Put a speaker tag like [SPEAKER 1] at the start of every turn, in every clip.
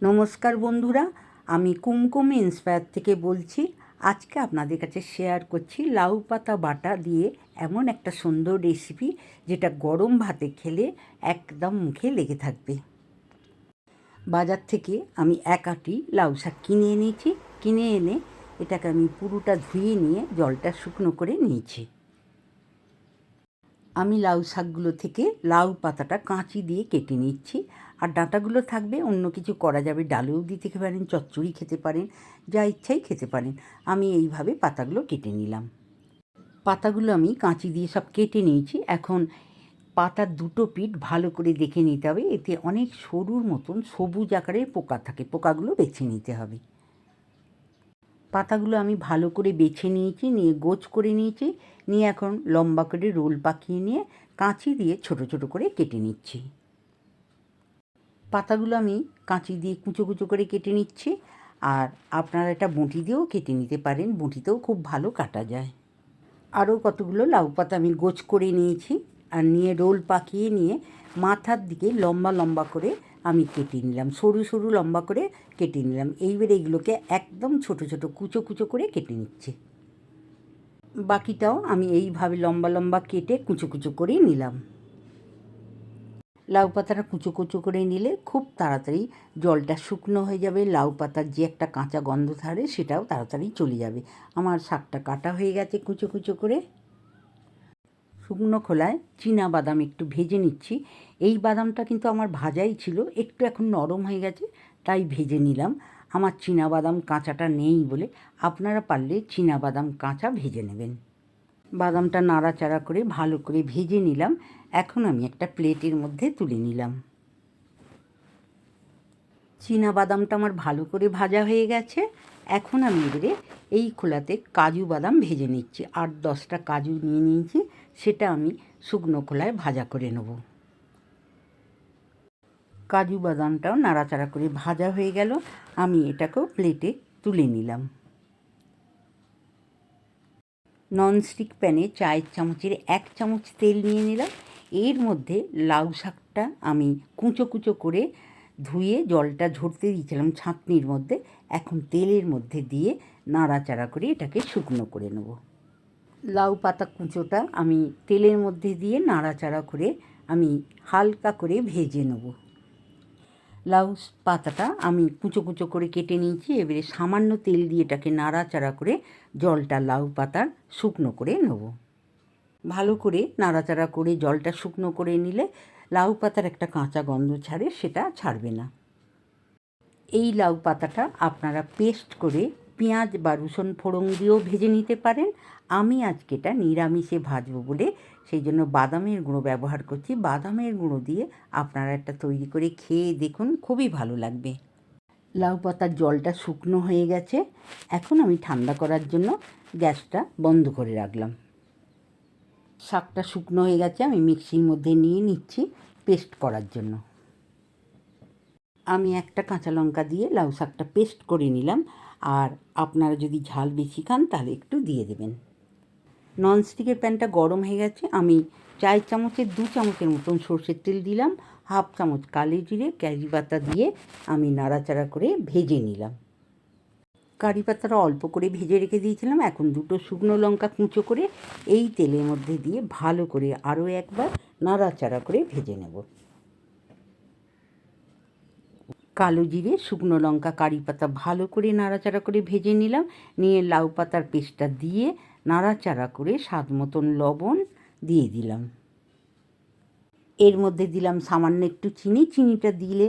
[SPEAKER 1] নমস্কার বন্ধুরা, আমি কুমকুম ইন্সপায়ার থেকে বলছি। আজকে আপনাদের কাছে শেয়ার করছি লাউ পাতা বাটা দিয়ে এমন একটা সুন্দর রেসিপি যেটা গরম ভাতে খেলে একদম মুখে লেগে থাকবে। বাজার থেকে আমি এক আঁটি লাউ শাক কিনে এনেছি। কিনে এনে এটাকে আমি পুরোটা ধুয়ে নিয়ে জলটা শুকনো করে নিয়েছি। আমি লাউ শাকগুলো থেকে লাউ পাতাটা কাঁচি দিয়ে কেটে নিচ্ছি। আর ডাঁটাগুলো থাকবে, অন্য কিছু করা যাবে, ডালেও দিতে পারেন, চচ্চড়ি খেতে পারেন, যা ইচ্ছাই খেতে পারেন। আমি এইভাবে পাতাগুলো কেটে নিলাম। পাতাগুলো আমি কাঁচি দিয়ে সব কেটে নিয়েছি। এখন পাতার দুটো পিঠ ভালো করে দেখে নিতে হবে, এতে অনেক সরুর মতন সবুজ আকারের পোকা থাকে, পোকাগুলো বেছে নিতে হবে। পাতাগুলো আমি ভালো করে বেছে নিয়েছি, নিয়ে গোছ করে নিয়েছি, নিয়ে এখন লম্বা করে রোল পাকিয়ে নিয়ে কাঁচি দিয়ে ছোট ছোট করে কেটে নিচ্ছি। পাতাগুলো আমি কাঁচি দিয়ে কুচো কুচো করে কেটে নিচ্ছি। আর আপনারা এটা বঁটি দিয়েও কেটে নিতে পারেন, বঁটিতেও খুব ভালো কাটা যায়। আরও কতগুলো লাউ পাতা আমি গোছ করে নিয়েছি, আর নিয়ে রোল পাকিয়ে নিয়ে মাথার দিকে লম্বা লম্বা করে আমি কেটে নিলাম, সরু সরু লম্বা করে কেটে নিলাম। এইবারে এগুলোকে একদম ছোট ছোট কুচো কুচো করে কেটে নিচ্ছি। বাকিটাও আমি এইভাবে লম্বা লম্বা কেটে কুচো কুচো করে নিলাম। লাউ পাতাটা কুচো কুচো করে নিলে খুব তাড়াতাড়ি জলটা শুকনো হয়ে যাবে, লাউ পাতার যে একটা কাঁচা গন্ধ থাকে সেটাও তাড়াতাড়ি চলে যাবে। আমার শাকটা কাটা হয়ে গেছে কুচো কুচো করে। শুকনো খোলায় চীনা বাদাম একটু ভেজে নিচ্ছি। এই বাদামটা কিন্তু আমার ভাজাই ছিল, একটু এখন নরম হয়ে গেছে তাই ভেজে নিলাম। আমার চীনা বাদাম কাঁচাটা নেই বলে আপনারা পারলে চীনা বাদাম কাঁচা ভেজে নেবেন। বাদামটা নাড়াচাড়া করে ভালো করে ভেজে নিলাম। এখন আমি একটা প্লেটের মধ্যে তুলে নিলাম। চীনা বাদামটা আমার ভালো করে ভাজা হয়ে গেছে। এখন আমি এবারে এই খোলাতে কাজু বাদাম ভেজে নিচ্ছি। 8-10টা কাজু নিয়ে নিয়েছি, সেটা আমি শুকনো খোলায় ভাজা করে নেব। কাজু বাদামটাও নাড়াচাড়া করে ভাজা হয়ে গেল, আমি এটাকেও প্লেটে তুলে নিলাম। ননস্টিক প্যানে চায়ের চামচের 1 চামচ তেল নিয়ে নিলাম। এর মধ্যে লাউ শাকটা আমি কুচো কুচো করে ধুয়ে জলটা ঝরতে দিয়েছিলাম ছাঁকনির মধ্যে, এখন তেলের মধ্যে দিয়ে নাড়াচাড়া করে এটাকে শুকনো করে নেব। লাউ পাতা কুচোটা আমি তেলের মধ্যে দিয়ে নাড়াচাড়া করে আমি হালকা করে ভেজে নেব। লাউ পাতাটা আমি কুচো কুচো করে কেটে নিয়েছি। এবারে সামান্য তেল দিয়ে এটাকে নাড়াচাড়া করে জলটা লাউ পাতার শুকনো করে নেব। ভালো করে নাড়াচাড়া করে জলটা শুকনো করে নিলে লাউ পাতার একটা কাঁচা গন্ধ ছাড়ে, সেটা ছাড়বে না। এই লাউ পাতাটা আপনারা পেস্ট করে পেঁয়াজ বা রসুন ফোড়ন দিয়েও ভেজে নিতে পারেন। আমি আজকে এটা নিরামিষে ভাজবো বলে সেই জন্য বাদামের গুঁড়ো ব্যবহার করছি। বাদামের গুঁড়ো দিয়ে আপনারা এটা তৈরি করে খেয়ে দেখুন, খুবই ভালো লাগবে। লাউ পাতার জলটা শুকনো হয়ে গেছে, এখন আমি ঠান্ডা করার জন্য গ্যাসটা বন্ধ করে রাখলাম। শাকটা শুকনো হয়ে গেছে, আমি মিক্সির মধ্যে নিয়ে নিচ্ছি পেস্ট করার জন্য। আমি একটা কাঁচা লঙ্কা দিয়ে লাউ শাকটা পেস্ট করে নিলাম। আর আপনারা যদি ঝাল বেশি খান তাহলে একটু দিয়ে দেবেন। ননস্টিকের প্যানটা গরম হয়ে গেছে, আমি চায়ের চামচের 2 চামচের মতন সর্ষের তেল দিলাম, 1/2 চামচ কালো জিরে, কারি পাতা দিয়ে আমি নাড়াচাড়া করে ভেজে নিলাম। কারি পাতাটা অল্প করে ভেজে রেখে দিয়েছিলাম। এখন 2টো শুকনো লঙ্কা কুঁচো করে এই তেলের মধ্যে দিয়ে ভালো করে আরও একবার নাড়াচাড়া করে ভেজে নেব। কালো জিরে, শুকনো লঙ্কা, কারি পাতা ভালো করে নাড়াচাড়া করে ভেজে নিলাম। নিয়ে লাউ পাতার পেস্টটা দিয়ে নাড়াচাড়া করে স্বাদ মতন লবণ দিয়ে দিলাম। এর মধ্যে দিলাম সামান্য একটু চিনি। চিনিটা দিলে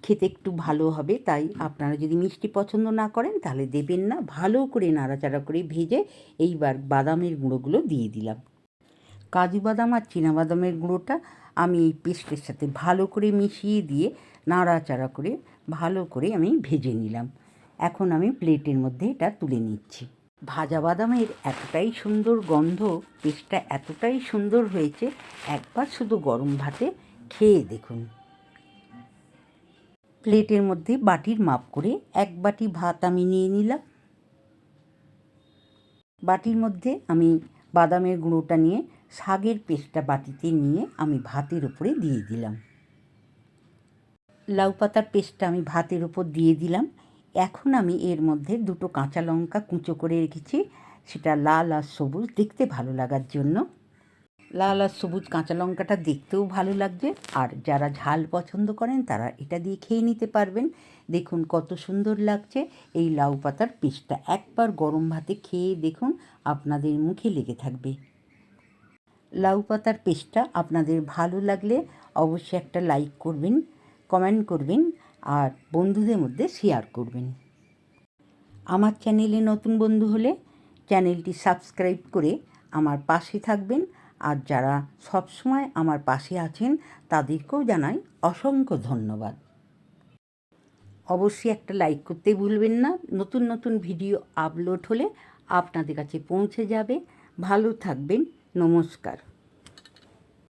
[SPEAKER 1] খেতে একটু ভালো হবে, তাই আপনারা যদি মিষ্টি পছন্দ না করেন তাহলে দেবেন না। ভালো করে নাড়াচাড়া করে ভেজে এইবার বাদামের গুঁড়োগুলো দিয়ে দিলাম। কাজু বাদাম আর চীনা বাদামের গুঁড়োটা আমি এই পেস্টের সাথে ভালো করে মিশিয়ে দিয়ে নাড়াচাড়া করে ভালো করে আমি ভেজে নিলাম। এখন আমি প্লেটের মধ্যে এটা তুলে নিচ্ছি। ভাজা বাদামের এতটাই সুন্দর গন্ধ, পেস্টটা এতটাই সুন্দর হয়েছে, একবার শুধু গরম ভাতে খেয়ে দেখুন। প্লেটের মধ্যে বাটির মাপ করে 1 বাটি ভাত আমি নিয়ে নিলাম। বাটির মধ্যে আমি বাদামের গুঁড়োটা নিয়ে শাকের পেস্টটা বাটিতে নিয়ে আমি ভাতের উপরে দিয়ে দিলাম। লাউ পাতার পেস্টটা আমি ভাতের ওপর দিয়ে দিলাম। এখন আমি এর মধ্যে 2টো কাঁচা লঙ্কা কুঁচো করে রেখেছি, সেটা লাল আর সবুজ দেখতে ভালো লাগার জন্য। লাল আর সবুজ কাঁচা লঙ্কাটা দেখতেও ভালো লাগছে, আর যারা ঝাল পছন্দ করেন তারা এটা দিয়ে খেয়ে নিতে পারবেন। দেখুন কত সুন্দর লাগছে এই লাউ পাতার পেস্টটা। একবার গরম ভাতে খেয়ে দেখুন, আপনাদের মুখে লেগে থাকবে। লাউ পাতার পেস্টটা আপনাদের ভালো লাগলে অবশ্যই একটা লাইক করবেন, কমেন্ট করবেন আর বন্ধুদের মধ্যে শেয়ার করবেন। আমার চ্যানেলে নতুন বন্ধু হলে চ্যানেলটি সাবস্ক্রাইব করে আমার পাশে থাকবেন, আর যারা সবসময় আমার পাশে আছেন তাদেরকেও জানাই অসংখ্য ধন্যবাদ। অবশ্যই একটা লাইক করতে ভুলবেন না। নতুন নতুন ভিডিও আপলোড হলে আপনাদের কাছে পৌঁছে যাবে। ভালো থাকবেন। নমস্কার।